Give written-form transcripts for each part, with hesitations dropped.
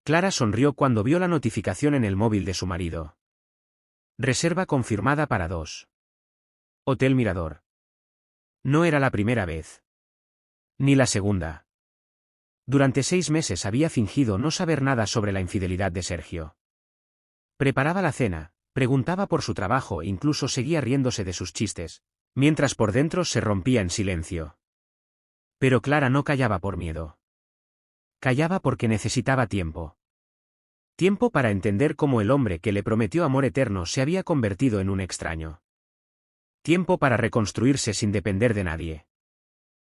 Clara sonrió cuando vio la notificación en el móvil de su marido. Reserva confirmada para 2. Hotel Mirador. No era la primera vez. Ni la segunda. Durante 6 meses había fingido no saber nada sobre la infidelidad de Sergio. Preparaba la cena, preguntaba por su trabajo e incluso seguía riéndose de sus chistes, mientras por dentro se rompía en silencio. Pero Clara no callaba por miedo. Callaba porque necesitaba tiempo. Tiempo para entender cómo el hombre que le prometió amor eterno se había convertido en un extraño. Tiempo para reconstruirse sin depender de nadie.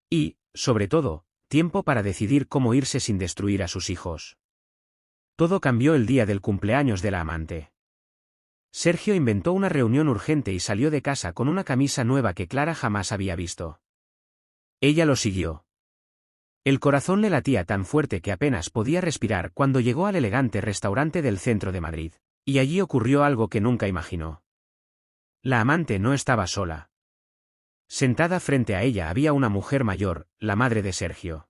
Y, sobre todo, tiempo para decidir cómo irse sin destruir a sus hijos. Todo cambió el día del cumpleaños de la amante. Sergio inventó una reunión urgente y salió de casa con una camisa nueva que Clara jamás había visto. Ella lo siguió. El corazón le latía tan fuerte que apenas podía respirar cuando llegó al elegante restaurante del centro de Madrid, y allí ocurrió algo que nunca imaginó. La amante no estaba sola. Sentada frente a ella había una mujer mayor, la madre de Sergio.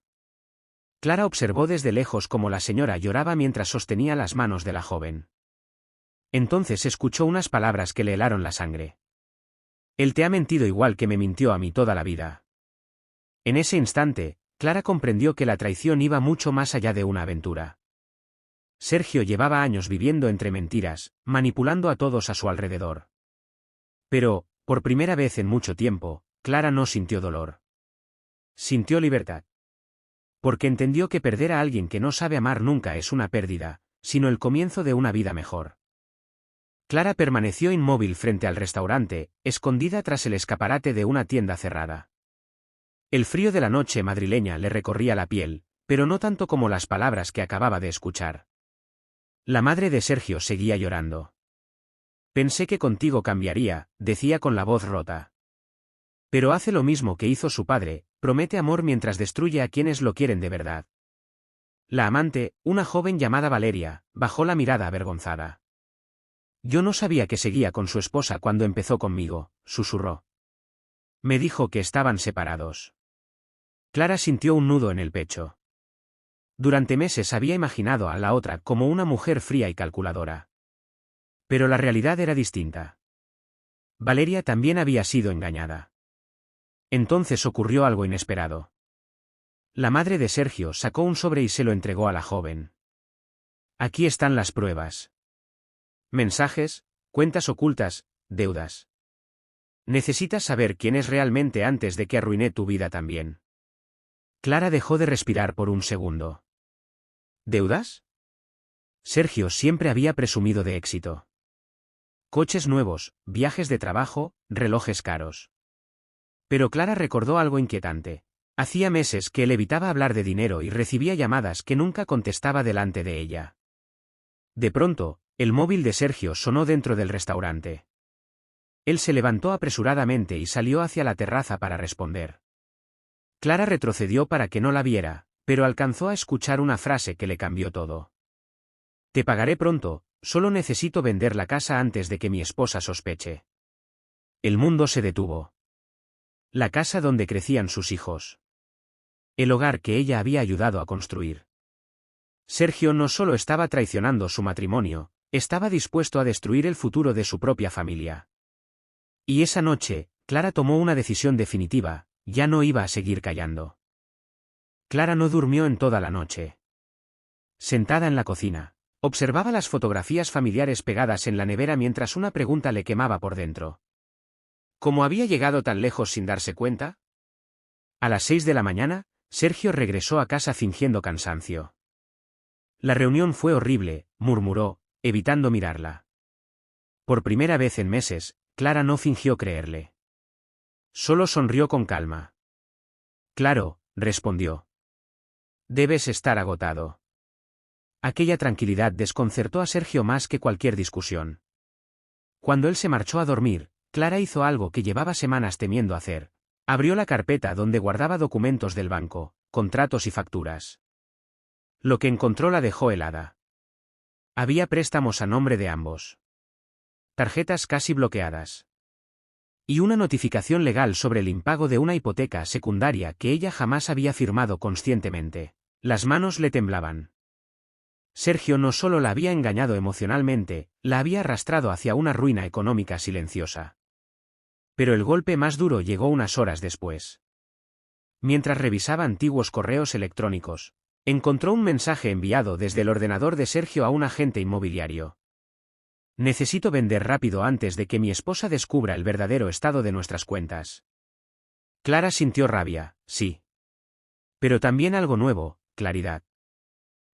Clara observó desde lejos cómo la señora lloraba mientras sostenía las manos de la joven. Entonces escuchó unas palabras que le helaron la sangre. Él te ha mentido igual que me mintió a mí toda la vida. En ese instante, Clara comprendió que la traición iba mucho más allá de una aventura. Sergio llevaba años viviendo entre mentiras, manipulando a todos a su alrededor. Pero, por primera vez en mucho tiempo, Clara no sintió dolor. Sintió libertad. Porque entendió que perder a alguien que no sabe amar nunca es una pérdida, sino el comienzo de una vida mejor. Clara permaneció inmóvil frente al restaurante, escondida tras el escaparate de una tienda cerrada. El frío de la noche madrileña le recorría la piel, pero no tanto como las palabras que acababa de escuchar. La madre de Sergio seguía llorando. Pensé que contigo cambiaría, decía con la voz rota. Pero hace lo mismo que hizo su padre, promete amor mientras destruye a quienes lo quieren de verdad. La amante, una joven llamada Valeria, bajó la mirada avergonzada. Yo no sabía que seguía con su esposa cuando empezó conmigo, susurró. Me dijo que estaban separados. Clara sintió un nudo en el pecho. Durante meses había imaginado a la otra como una mujer fría y calculadora. Pero la realidad era distinta. Valeria también había sido engañada. Entonces ocurrió algo inesperado. La madre de Sergio sacó un sobre y se lo entregó a la joven. Aquí están las pruebas. Mensajes, cuentas ocultas, deudas. Necesitas saber quién es realmente antes de que arruine tu vida también. Clara dejó de respirar por un segundo. ¿Deudas? Sergio siempre había presumido de éxito. Coches nuevos, viajes de trabajo, relojes caros. Pero Clara recordó algo inquietante. Hacía meses que él evitaba hablar de dinero y recibía llamadas que nunca contestaba delante de ella. De pronto, el móvil de Sergio sonó dentro del restaurante. Él se levantó apresuradamente y salió hacia la terraza para responder. Clara retrocedió para que no la viera, pero alcanzó a escuchar una frase que le cambió todo. Te pagaré pronto, solo necesito vender la casa antes de que mi esposa sospeche. El mundo se detuvo. La casa donde crecían sus hijos. El hogar que ella había ayudado a construir. Sergio no solo estaba traicionando su matrimonio, estaba dispuesto a destruir el futuro de su propia familia. Y esa noche, Clara tomó una decisión definitiva, ya no iba a seguir callando. Clara no durmió en toda la noche. Sentada en la cocina, observaba las fotografías familiares pegadas en la nevera mientras una pregunta le quemaba por dentro. ¿Cómo había llegado tan lejos sin darse cuenta? A las 6 de la mañana, Sergio regresó a casa fingiendo cansancio. La reunión fue horrible, murmuró, evitando mirarla. Por primera vez en meses, Clara no fingió creerle. Solo sonrió con calma. Claro, respondió. Debes estar agotado. Aquella tranquilidad desconcertó a Sergio más que cualquier discusión. Cuando él se marchó a dormir, Clara hizo algo que llevaba semanas temiendo hacer. Abrió la carpeta donde guardaba documentos del banco, contratos y facturas. Lo que encontró la dejó helada. Había préstamos a nombre de ambos. Tarjetas casi bloqueadas. Y una notificación legal sobre el impago de una hipoteca secundaria que ella jamás había firmado conscientemente. Las manos le temblaban. Sergio no solo la había engañado emocionalmente, la había arrastrado hacia una ruina económica silenciosa. Pero el golpe más duro llegó unas horas después. Mientras revisaba antiguos correos electrónicos, encontró un mensaje enviado desde el ordenador de Sergio a un agente inmobiliario. Necesito vender rápido antes de que mi esposa descubra el verdadero estado de nuestras cuentas. Clara sintió rabia, sí. Pero también algo nuevo, claridad.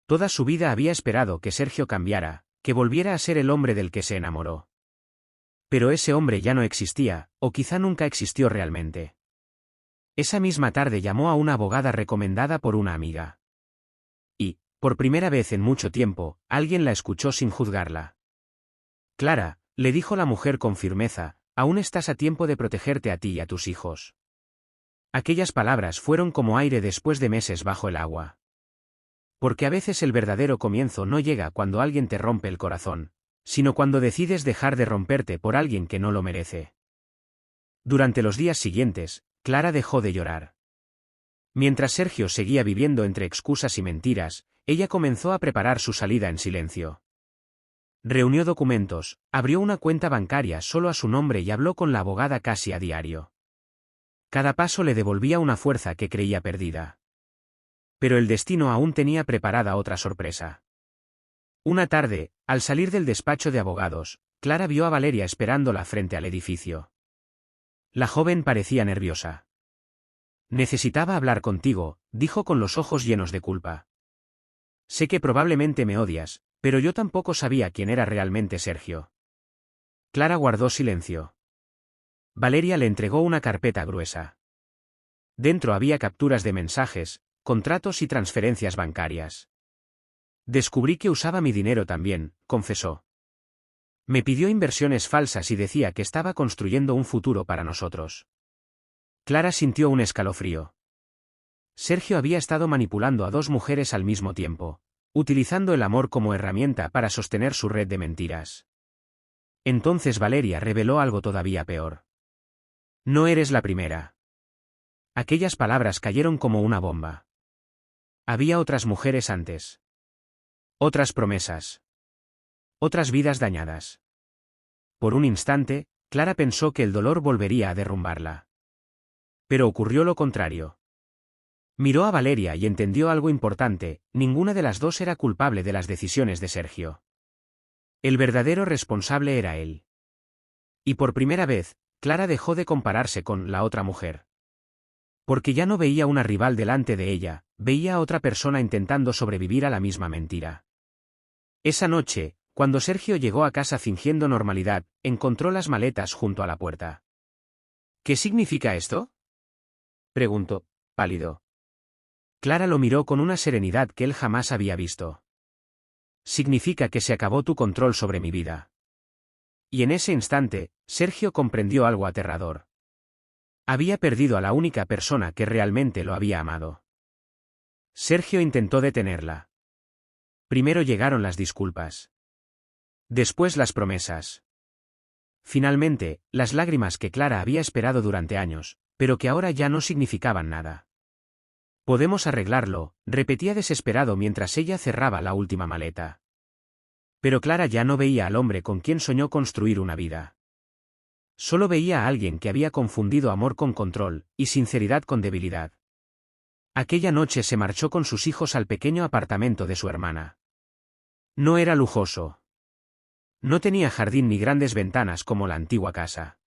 Toda su vida había esperado que Sergio cambiara, que volviera a ser el hombre del que se enamoró. Pero ese hombre ya no existía, o quizá nunca existió realmente. Esa misma tarde llamó a una abogada recomendada por una amiga. Y, por primera vez en mucho tiempo, alguien la escuchó sin juzgarla. Clara, le dijo la mujer con firmeza, aún estás a tiempo de protegerte a ti y a tus hijos. Aquellas palabras fueron como aire después de meses bajo el agua. Porque a veces el verdadero comienzo no llega cuando alguien te rompe el corazón, sino cuando decides dejar de romperte por alguien que no lo merece. Durante los días siguientes, Clara dejó de llorar. Mientras Sergio seguía viviendo entre excusas y mentiras, ella comenzó a preparar su salida en silencio. Reunió documentos, abrió una cuenta bancaria solo a su nombre y habló con la abogada casi a diario. Cada paso le devolvía una fuerza que creía perdida. Pero el destino aún tenía preparada otra sorpresa. Una tarde, al salir del despacho de abogados, Clara vio a Valeria esperándola frente al edificio. La joven parecía nerviosa. Necesitaba hablar contigo, dijo con los ojos llenos de culpa. Sé que probablemente me odias, pero yo tampoco sabía quién era realmente Sergio. Clara guardó silencio. Valeria le entregó una carpeta gruesa. Dentro había capturas de mensajes, contratos y transferencias bancarias. Descubrí que usaba mi dinero también, confesó. Me pidió inversiones falsas y decía que estaba construyendo un futuro para nosotros. Clara sintió un escalofrío. Sergio había estado manipulando a dos mujeres al mismo tiempo, utilizando el amor como herramienta para sostener su red de mentiras. Entonces Valeria reveló algo todavía peor. No eres la primera. Aquellas palabras cayeron como una bomba. Había otras mujeres antes. Otras promesas. Otras vidas dañadas. Por un instante, Clara pensó que el dolor volvería a derrumbarla. Pero ocurrió lo contrario. Miró a Valeria y entendió algo importante: ninguna de las dos era culpable de las decisiones de Sergio. El verdadero responsable era él. Y por primera vez, Clara dejó de compararse con la otra mujer. Porque ya no veía una rival delante de ella, veía a otra persona intentando sobrevivir a la misma mentira. Esa noche, cuando Sergio llegó a casa fingiendo normalidad, encontró las maletas junto a la puerta. ¿Qué significa esto?, preguntó, pálido. Clara lo miró con una serenidad que él jamás había visto. Significa que se acabó tu control sobre mi vida. Y en ese instante, Sergio comprendió algo aterrador. Había perdido a la única persona que realmente lo había amado. Sergio intentó detenerla. Primero llegaron las disculpas. Después las promesas. Finalmente, las lágrimas que Clara había esperado durante años, pero que ahora ya no significaban nada. Podemos arreglarlo, repetía desesperado mientras ella cerraba la última maleta. Pero Clara ya no veía al hombre con quien soñó construir una vida. Solo veía a alguien que había confundido amor con control, y sinceridad con debilidad. Aquella noche se marchó con sus hijos al pequeño apartamento de su hermana. No era lujoso. No tenía jardín ni grandes ventanas como la antigua casa.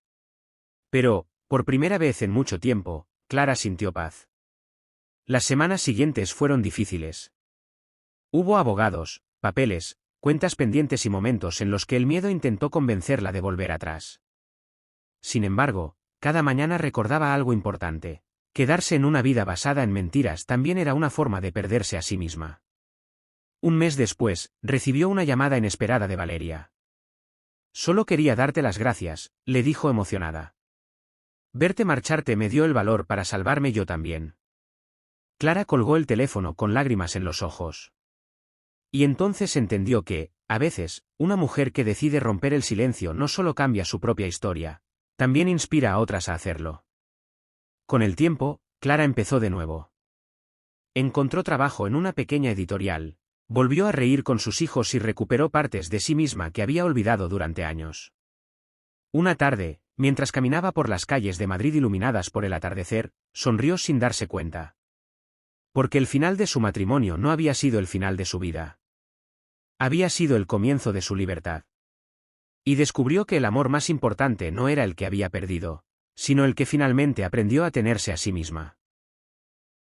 Pero, por primera vez en mucho tiempo, Clara sintió paz. Las semanas siguientes fueron difíciles. Hubo abogados, papeles, cuentas pendientes y momentos en los que el miedo intentó convencerla de volver atrás. Sin embargo, cada mañana recordaba algo importante: quedarse en una vida basada en mentiras también era una forma de perderse a sí misma. Un mes después, recibió una llamada inesperada de Valeria. Solo quería darte las gracias, le dijo emocionada. Verte marcharte me dio el valor para salvarme yo también. Clara colgó el teléfono con lágrimas en los ojos. Y entonces entendió que, a veces, una mujer que decide romper el silencio no solo cambia su propia historia, también inspira a otras a hacerlo. Con el tiempo, Clara empezó de nuevo. Encontró trabajo en una pequeña editorial, Volvió a reír con sus hijos y recuperó partes de sí misma que había olvidado durante años. Una tarde, mientras caminaba por las calles de Madrid iluminadas por el atardecer, sonrió sin darse cuenta. Porque el final de su matrimonio no había sido el final de su vida. Había sido el comienzo de su libertad. Y descubrió que el amor más importante no era el que había perdido, sino el que finalmente aprendió a tenerse a sí misma.